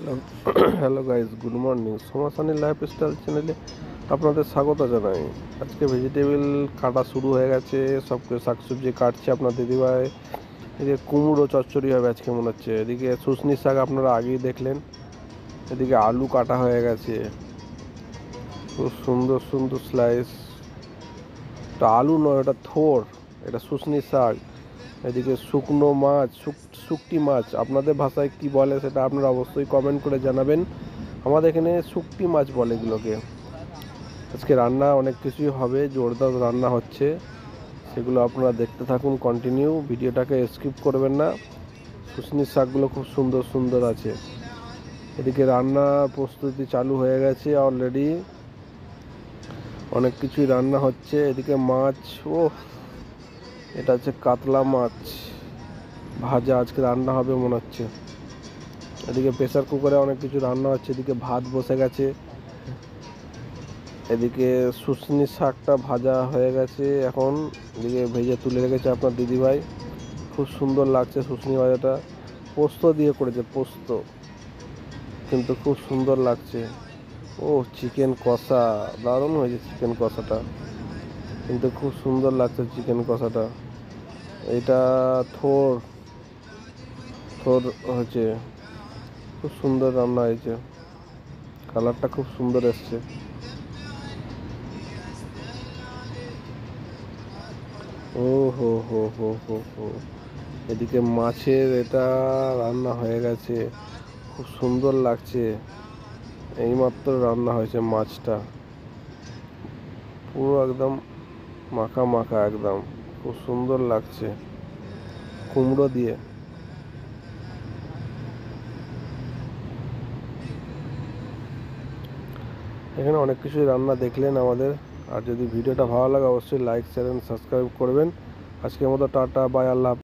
Hello hello guys, good morning. Somasani lifestyle চ্যানেলে আপনাদের স্বাগত জানাই। আজকে ভেজিটেবল কাটা শুরু হয়ে গেছে, সব শাকসবজি কাটছে আপনার দিদিভাই। এদিকে কুমড়ো চচ্চড়ি হবে আজকে মনে হচ্ছে। এদিকে শুশনি শাক আপনারা আগেই দেখলেন। এদিকে আলু কাটা হয়ে গেছে, খুব সুন্দর সুন্দর স্লাইস। এটা আলু নয়, এটা থোর, এটা শুশনি শাক। এদিকে শুকনো মাছ, শুকটি মাছ আপনাদের ভাষায় কি বলে সেটা আপনারা অবশ্যই কমেন্ট করে জানাবেন। আমাদের এখানে শুকটি মাছ বলে এগুলোকে। আজকে রান্না অনেক কিছুই হবে, জোরদার রান্না হচ্ছে, সেগুলো আপনারা দেখতে থাকুন কন্টিনিউ, ভিডিওটাকে স্কিপ করবেন না। শুশনির শাকগুলো খুব সুন্দর সুন্দর আছে। এদিকে রান্না প্রস্তুতি চালু হয়ে গেছে অলরেডি, অনেক কিছুই রান্না হচ্ছে। এদিকে মাছ, ও এটা হচ্ছে কাতলা মাছ ভাজা, আজকে রান্না হবে মনে হচ্ছে। এদিকে প্রেসার কুকারে অনেক কিছু রান্না হচ্ছে, এদিকে ভাত বসে গেছে। এদিকে শুশনি শাকটা ভাজা হয়ে গেছে এখন, এদিকে ভেজে তুলে রেখেছে আপনার দিদিভাই। খুব সুন্দর লাগছে শুশনি ভাজাটা, পোস্ত দিয়ে করেছে, পোস্ত, কিন্তু খুব সুন্দর লাগছে। ও চিকেন কষা, দারুণ হয়েছে চিকেন কষাটা, কিন্তু খুব সুন্দর লাগছে চিকেন কষাটা। এটা থোর, থোর হয়েছে, খুব সুন্দর রান্না হয়েছে, কালারটা খুব সুন্দর এসছে। ও হো হো হো হো হো, এদিকে মাছের এটা রান্না হয়ে গেছে, খুব সুন্দর লাগছে। এইমাত্র রান্না হয়েছে মাছটা, পুরো একদম মাখা মাখা, একদম খুব সুন্দর লাগছে কুমড়ো দিয়ে। এখানে অনেক কিছুই রান্না দেখলেন আমাদের। আর যদি ভিডিওটা ভালো লাগে অবশ্যই লাইক শেয়ার এন্ড সাবস্ক্রাইব করবেন। আজকের মতো টাটা, বাই, আল্লাহ।